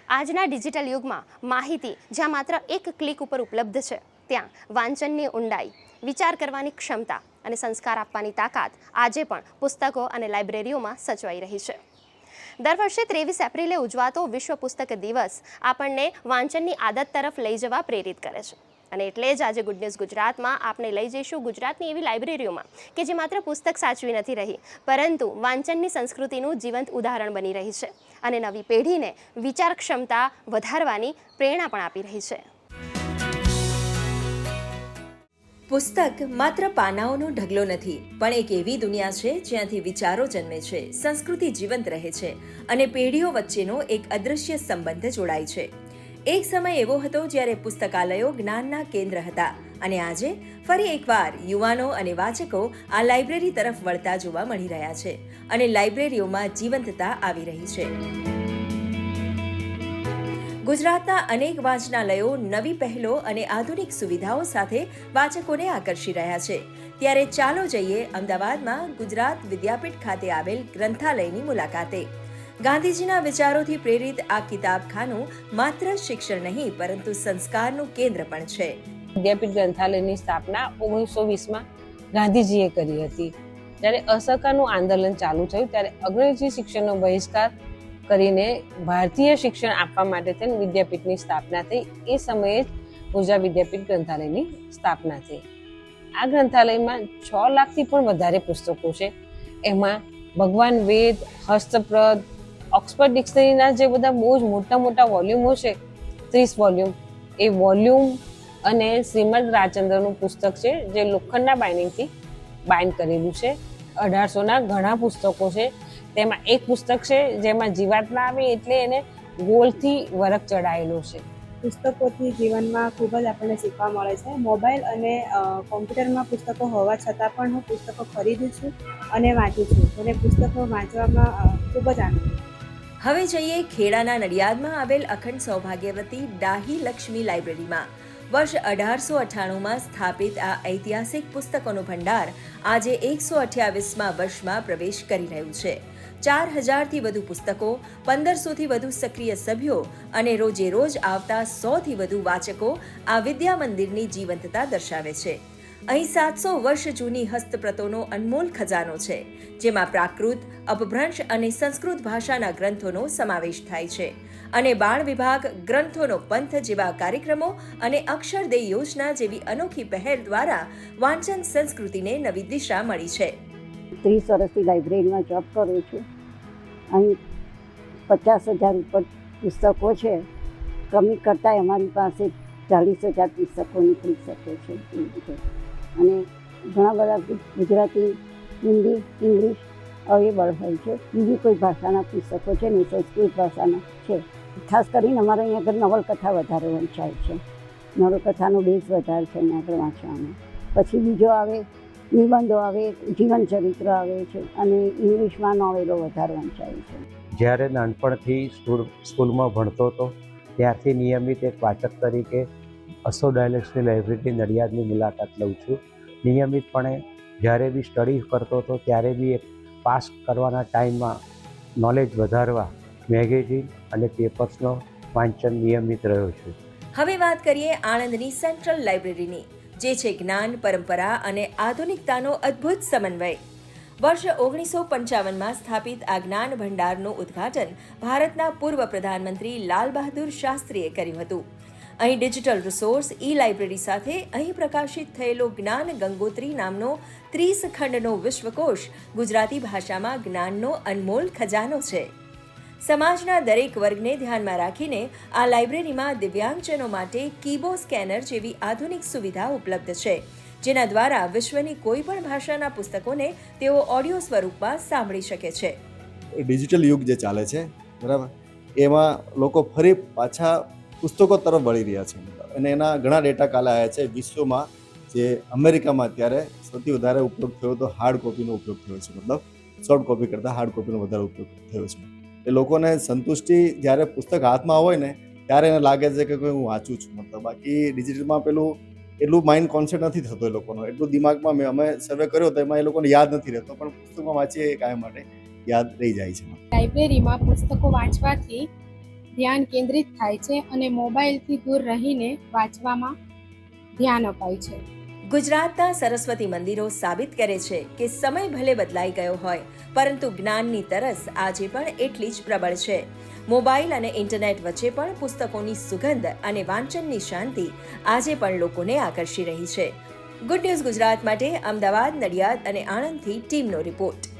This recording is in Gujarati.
આજના ડિજિટલ યુગમાં માહિતી જ્યાં માત્ર એક ક્લિક ઉપર ઉપલબ્ધ છે, ત્યાં વાંચનની ઊંડાઈ, વિચાર કરવાની ક્ષમતા અને સંસ્કાર આપવાની તાકાત આજે પણ પુસ્તકો અને લાઇબ્રેરીઓમાં સચવાઈ રહી છે. દર વર્ષે 23 એપ્રિલે ઉજવાતો વિશ્વ પુસ્તક દિવસ આપણને વાંચનની આદત તરફ લઈ જવા પ્રેરિત કરે છે. અને એટલે જ આજે ગુડ ન્યૂઝ ગુજરાતમાં આપણે લઈ જઈશું ગુજરાતની એવી લાઇબ્રેરીઓમાં કે જે માત્ર પુસ્તક સાચવી નથી રહી, પરંતુ વાંચનની સંસ્કૃતિનું જીવંત ઉદાહરણ બની રહી છે અને નવી પેઢીને વિચાર ક્ષમતા વધારવાની પ્રેરણા પણ આપી રહી છે. પુસ્તક માત્ર પાનાઓનો ઢગલો નથી, પણ એક એવી દુનિયા છે જ્યાંથી વિચારો જન્મે છે, સંસ્કૃતિ જીવંત રહે છે અને પેઢીઓ વચ્ચેનો એક અદૃશ્ય સંબંધ જોડાય છે. એક સમય એવો હતો જ્યારે પુસ્તકાલયો જ્ઞાનના કેન્દ્ર હતા અને આજે ફરી એકવાર યુવાનો અને વાચકો આ લાઇબ્રેરી તરફ વળતા જોવા મળી રહ્યા છે અને લાઇબ્રેરીઓમાં જીવંતતા આવી રહી છે. ગુજરાતના અનેક વાંચનાલયો નવી પહેલો અને આધુનિક સુવિધાઓ સાથે વાચકોને આકર્ષી રહ્યા છે. ત્યારે ચાલો જઈએ અમદાવાદમાં ગુજરાત વિદ્યાપીઠ ખાતે આવેલ ગ્રંથાલયની મુલાકાતે. ગાંધીજીના વિચારોથી પ્રેરિત આ કિતાબખાનું માત્ર શિક્ષણ નહીં, પરંતુ સંસ્કારનું કેન્દ્ર પણ છે. વિદ્યાપીઠ ગ્રંથાલયની સ્થાપના 1920માં ગાંધીજીએ કરી હતી. જ્યારે અસહકારનું આંદોલન ચાલુ થયું ત્યારે અંગ્રેજી શિક્ષણનો બહિષ્કાર કરીને ભારતીય શિક્ષણ આપવા માટે થઈને વિદ્યાપીઠની સ્થાપના થઈ. એ સમયે જ ગુજરાત વિદ્યાપીઠ ગ્રંથાલયની સ્થાપના થઈ. આ ગ્રંથાલયમાં 6 લાખથી પણ વધારે પુસ્તકો છે. એમાં ભગવાન વેદ, હસ્તપ્રદ, ઓક્સફર્ડ ડિક્શનરીના જે બધા બહુ જ મોટા મોટા વોલ્યુમો છે, 30 વોલ્યુમ, એ વોલ્યુમ અને શ્રીમદ રાજચંદ્રનું પુસ્તક છે જે લોખંડના બાઇન્ડિંગથી બાઇન્ડ કરેલું છે. 1800ના ઘણા પુસ્તકો છે. તેમાં એક પુસ્તક છે જેમાં જીવાત્મા આવે એટલે એને ગોળથી વરખ ચડાયેલો છે. પુસ્તકોથી જીવનમાં ખૂબ જ આપણને શીખવા મળે છે. મોબાઈલ અને કોમ્પ્યુટરમાં પુસ્તકો હોવા છતાં પણ હું પુસ્તકો ખરીદું છું અને વાંચું છું. અને પુસ્તકો વાંચવામાં ખૂબ જ આનંદ. હવે જઈએ ખેડાના નડિયાદમાં આવેલ અખંડ સૌભાગ્યવતી ડાહી લક્ષ્મી લાઇબ્રેરીમાં. વર્ષ 1898માં સ્થાપિત આ ઐતિહાસિક પુસ્તકોનો ભંડાર આજે 128મા વર્ષમાં પ્રવેશ કરી રહ્યું છે. 4000થી વધુ પુસ્તકો, 1500થી વધુ સક્રિય સભ્યો અને રોજે રોજ આવતા 100થી વધુ વાચકો આ વિદ્યા મંદિરની જીવંતતા દર્શાવે છે. અહીં 700 વર્ષ જૂની હસ્તપ્રતોનો અનમોલ ખજાનો છે, જેમાં પ્રાકૃત, અપભ્રંશ અને સંસ્કૃત ભાષાના ગ્રંથોનો સમાવેશ થાય છે અને બાળ વિભાગ, ગ્રંથોનો પંથ જેવા કાર્યક્રમો અને અક્ષરદેય યોજના જેવી અનોખી પહેલ દ્વારા વાંચન સંસ્કૃતિને નવી દિશા મળી છે. 30 વર્ષથી લાઇબ્રેરીમાં જોબ કરું છું. અહીં 50,000 ઉપર પુસ્તકો છે. કમી કરતાં અમારી પાસે 40,000 પુસ્તકો નીકળી શકે છે એ રીતે. અને ઘણા બધા ગુજરાતી, હિન્દી, ઇંગ્લિશ અવેલેબલ હોય છે. બીજી કોઈ ભાષાના પુસ્તકો છે ને સંસ્કૃત ભાષાના છે. ખાસ કરીને અમારે અહીંયા આગળ નવલકથા વધારે વંચાય છે. નવલકથાનો બેઝ વધારે છે અહીંયા આગળ વાંચવામાં. પછી બીજો આવે નિબંધો આવે, જીવન ચરિત્ર આવે છે અને ઇંગ્લિશમાં નોવેલો વધારે વંચાય છે. જ્યારે નાનપણથી સ્કૂલમાં ભણતો હતો ત્યારથી નિયમિત એક વાચક તરીકે અસો ડાયલેક્સની લાઇબ્રેરી નડિયાદની મુલાકાત લઉં છું. નિયમિતપણે જ્યારે બી સ્ટડી કરતો હતો ત્યારે બી એક પાસ કરવાના ટાઈમમાં નોલેજ વધારવા મેગેઝિન અને પેપર્સનો વાંચન નિયમિત રહ્યો છું. હવે વાત કરીએ આણંદની સેન્ટ્રલ લાઇબ્રેરીની, જે છે જ્ઞાન, પરંપરા અને આધુનિકતાનો અદ્ભુત સમન્વય. વર્ષ 1955માં સ્થાપિત આ જ્ઞાન ભંડારનું ઉદ્ઘાટન ભારતના પૂર્વ પ્રધાનમંત્રી લાલ બહાદુર શાસ્ત્રીએ કર્યું હતું. અહીં ડિજિટલ રિસોર્સ, ઈ લાઇબ્રેરી સાથે અહીં પ્રકાશિત થયેલો જ્ઞાન ગંગોત્રી નામનો 30 ખંડનો વિશ્વકોશ ગુજરાતી ભાષામાં જ્ઞાનનો અનમોલ ખજાનો છે. સમાજના દરેક વર્ગને ધ્યાનમાં રાખીને આ લાઇબ્રેરીમાં દિવ્યાંગજનો માટે કીબો સ્કેનર જેવી આધુનિક સુવિધા ઉપલબ્ધ છે, જેના દ્વારા વિશ્વની કોઈ પણ ભાષાના પુસ્તકોને તેઓ ઓડિયો સ્વરૂપમાં સાંભળી શકે છે. ડિજિટલ યુગ જે ચાલે છે, બરાબર, એમાં લોકો ફરી પાછા પુસ્તકો તરફ વળી રહ્યા છે અને એના ઘણા ડેટા કાલે આવ્યા છે. વિશ્વમાં જે અમેરિકામાં અત્યારે સૌથી વધારે ઉપયોગ થયો તો હાર્ડ કોપીનો ઉપયોગ થયો છે, મતલબ સોફ્ટ કોપી કરતાં હાર્ડ કોપીનો વધારે ઉપયોગ થયો છે. એ લોકોને સંતુષ્ટિ જ્યારે પુસ્તક હાથમાં હોય ને ત્યારે એને લાગે છે કે હું વાંચું છું. મતલબ બાકી ડિજિટલમાં પેલું એટલું માઇન્ડ કોન્સેપ્ટ નથી થતો એ લોકોનો, એટલું દિમાગમાં અમે સર્વે કર્યો તો એમાં એ લોકોને યાદ નથી રહેતો, પણ પુસ્તકમાં વાંચીએ કાયમ માટે યાદ રહી જાય છે. લાઇબ્રેરીમાં પુસ્તકો વાંચવાથી ધ્યાન કેન્દ્રિત થાય છે અને મોબાઈલથી દૂર રહીને વાંચવામાં ધ્યાન અપાય છે. ગુજરાતના સરસ્વતી મંદિરો સાબિત કરે છે કે સમય ભલે બદલાઈ ગયો હોય, પરંતુ જ્ઞાનની તરસ આજે પણ એટલી જ પ્રબળ છે. મોબાઈલ અને ઇન્ટરનેટ વચ્ચે પણ પુસ્તકોની સુગંધ અને વાંચનની શાંતિ આજે પણ લોકોને આકર્ષી રહી છે. ગુડ ન્યૂઝ ગુજરાત માટે અમદાવાદ, નડિયાદ અને આણંદથી ટીમનો રિપોર્ટ.